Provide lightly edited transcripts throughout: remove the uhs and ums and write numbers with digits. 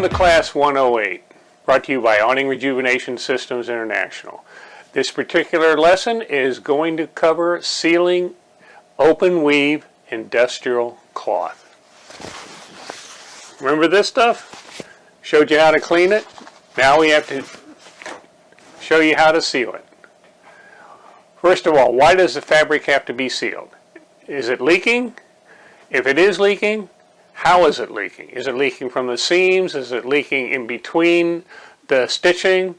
to Class 108, brought to you by Awning Rejuvenation Systems International. This particular lesson is going to cover sealing open weave industrial cloth. Remember this stuff? Showed you how to clean it. Now we have to show you how to seal it. First of all, why does the fabric have to be sealed? Is it leaking? If it is leaking, how is it leaking? Is it leaking from the seams? Is it leaking in between the stitching?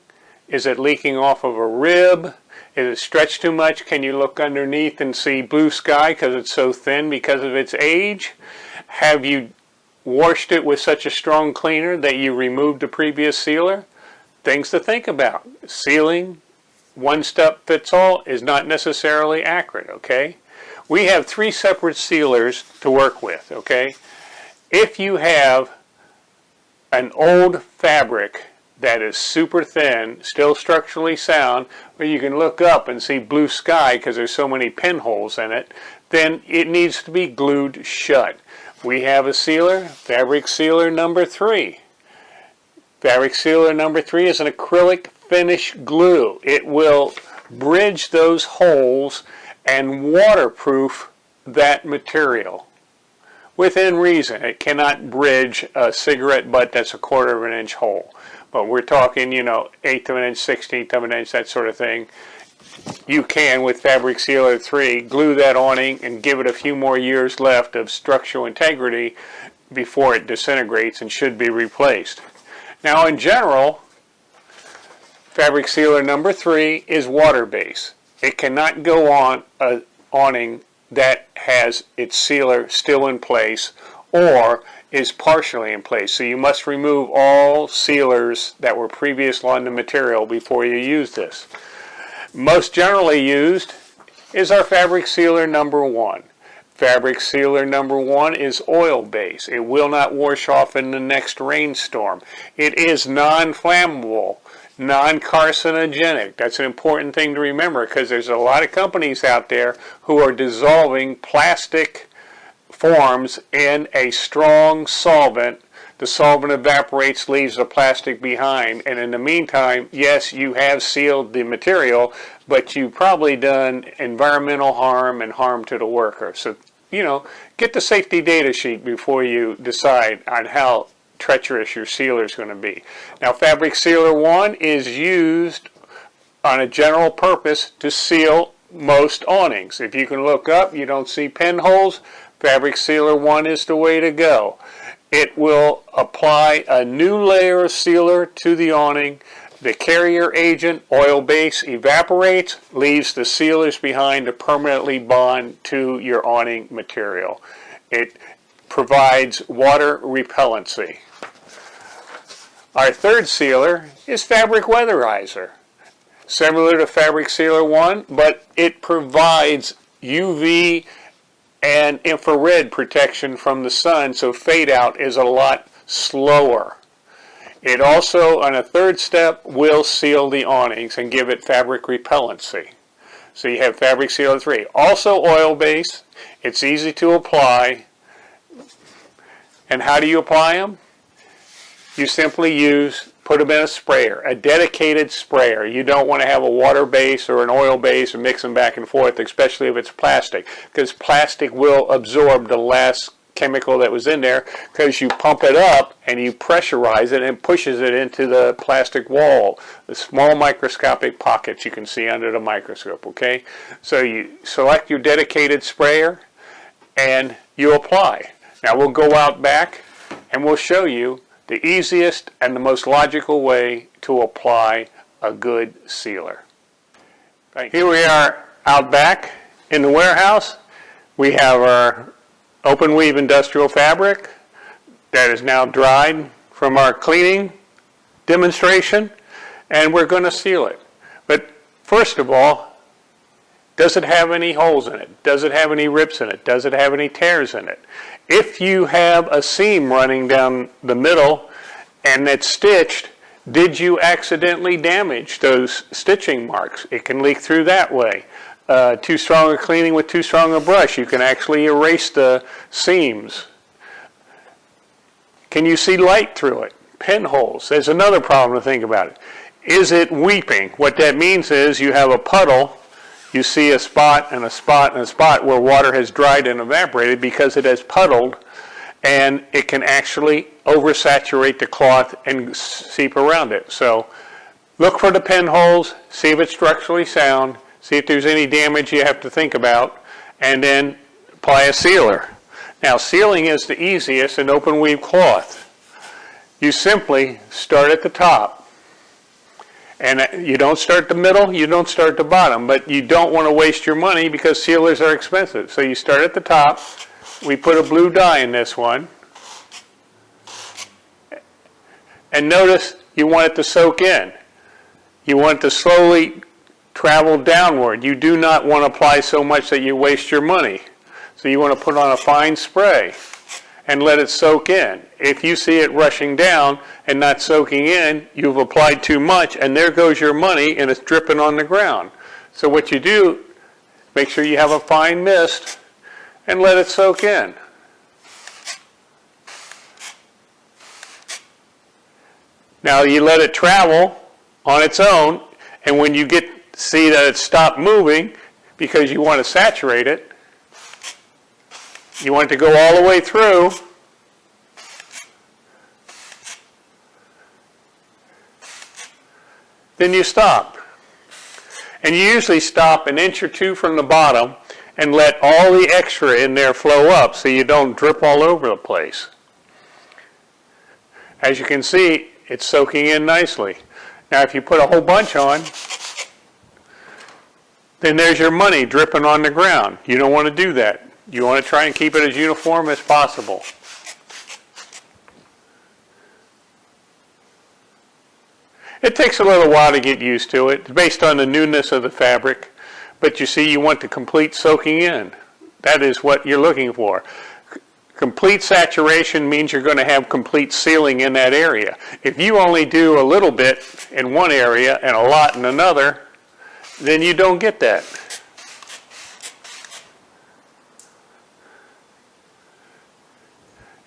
Is it leaking off of a rib? Is it stretched too much? Can you look underneath and see blue sky because it's so thin because of its age? Have you washed it with such a strong cleaner that you removed the previous sealer? Things to think about. Sealing, one step fits all, is not necessarily accurate, okay? We have 3 separate sealers to work with, okay? If you have an old fabric that is super thin, still structurally sound, where you can look up and see blue sky because there's so many pinholes in it, then it needs to be glued shut. We have a sealer, fabric sealer number 3. Fabric sealer number 3 is an acrylic finish glue. It will bridge those holes and waterproof that material. Within reason. It cannot bridge a cigarette butt that's a 1/4 of an inch hole. But we're talking, 1/8 of an inch, 1/16 of an inch, that sort of thing. You can, with Fabric Sealer 3, glue that awning and give it a few more years left of structural integrity before it disintegrates and should be replaced. Now, in general, Fabric Sealer number 3 is water-based. It cannot go on an awning that has its sealer still in place or is partially in place. So you must remove all sealers that were previously on the material before you use this. Most generally used is our fabric sealer number 1. Fabric sealer number 1 is oil-based. It will not wash off in the next rainstorm. It is non-flammable, non-carcinogenic. That's an important thing to remember because there's a lot of companies out there who are dissolving plastic forms in a strong solvent. The solvent evaporates, leaves the plastic behind, and in the meantime, yes, you have sealed the material, but you've probably done environmental harm and harm to the worker. So, get the safety data sheet before you decide on how treacherous your sealer is going to be. Now, Fabric Sealer 1 is used on a general purpose to seal most awnings. If you can look up, you don't see pinholes, Fabric Sealer 1 is the way to go. It will apply a new layer of sealer to the awning. The carrier agent, oil-based, evaporates, leaves the sealers behind to permanently bond to your awning material. It provides water repellency. Our third sealer is Fabric Weatherizer. Similar to Fabric Sealer 1, but it provides UV and infrared protection from the sun, so fade out is a lot slower. It also, on a third step, will seal the awnings and give it fabric repellency. So you have Fabric Sealer 3. Also oil-based. It's easy to apply. And how do you apply them? You simply put them in a sprayer, a dedicated sprayer. You don't want to have a water base or an oil base and mix them back and forth, especially if it's plastic, because plastic will absorb the last chemical that was in there because you pump it up and you pressurize it and pushes it into the plastic wall, the small microscopic pockets you can see under the microscope, okay? So you select your dedicated sprayer and you apply. Now we'll go out back and we'll show you the easiest and the most logical way to apply a good sealer. Here we are out back in the warehouse. We have our open weave industrial fabric that is now dried from our cleaning demonstration, and we're going to seal it. But first of all, does it have any holes in it? Does it have any rips in it? Does it have any tears in it? If you have a seam running down the middle and it's stitched, did you accidentally damage those stitching marks? It can leak through that way. Too strong a cleaning with too strong a brush, you can actually erase the seams. Can you see light through it? Pinholes. There's another problem to think about it. Is it weeping? What that means is you have a puddle, you see a spot and a spot and a spot where water has dried and evaporated because it has puddled, and it can actually oversaturate the cloth and seep around it. So look for the pinholes, see if it's structurally sound, see if there's any damage you have to think about, and then apply a sealer. Now, sealing is the easiest in open weave cloth. You simply start at the top. And you don't start at the middle, you don't start at the bottom, but you don't want to waste your money because sealers are expensive. So you start at the top. We put a blue dye in this one. And notice you want it to soak in. You want it to slowly travel downward. You do not want to apply so much that you waste your money. So you want to put on a fine spray and let it soak in. If you see it rushing down and not soaking in, you've applied too much, and there goes your money, and it's dripping on the ground. So what you do, make sure you have a fine mist and let it soak in. Now you let it travel on its own, and when you see that it stopped moving because you want to saturate it, you want it to go all the way through. Then you stop. And you usually stop an inch or two from the bottom and let all the extra in there flow up so you don't drip all over the place. As you can see, it's soaking in nicely. Now if you put a whole bunch on, then there's your money dripping on the ground. You don't want to do that. You want to try and keep it as uniform as possible. It takes a little while to get used to it, based on the newness of the fabric, but you see, you want the complete soaking in. That is what you're looking for. Complete saturation means you're going to have complete sealing in that area. If you only do a little bit in one area and a lot in another, then you don't get that.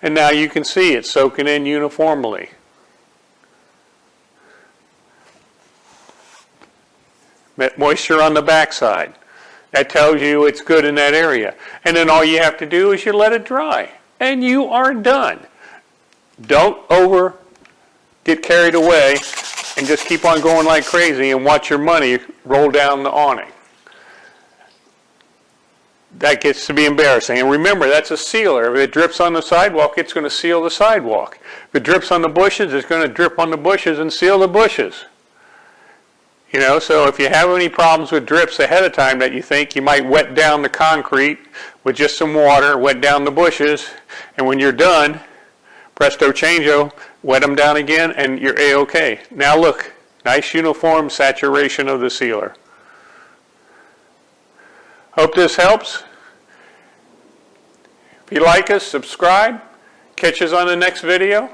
And now you can see it's soaking in uniformly. Moisture on the backside. That tells you it's good in that area. And then all you have to do is you let it dry. And you are done. Don't get carried away and just keep on going like crazy and watch your money roll down the awning. That gets to be embarrassing. And remember, that's a sealer. If it drips on the sidewalk, it's going to seal the sidewalk. If it drips on the bushes, it's going to drip on the bushes and seal the bushes. You know, so if you have any problems with drips ahead of time that you think, you might wet down the concrete with just some water, wet down the bushes, and when you're done, presto changeo, wet them down again, and you're A-OK. Now look, nice uniform saturation of the sealer. Hope this helps. If you like us, subscribe. Catch us on the next video.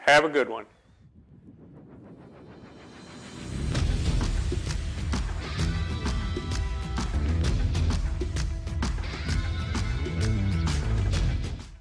Have a good one.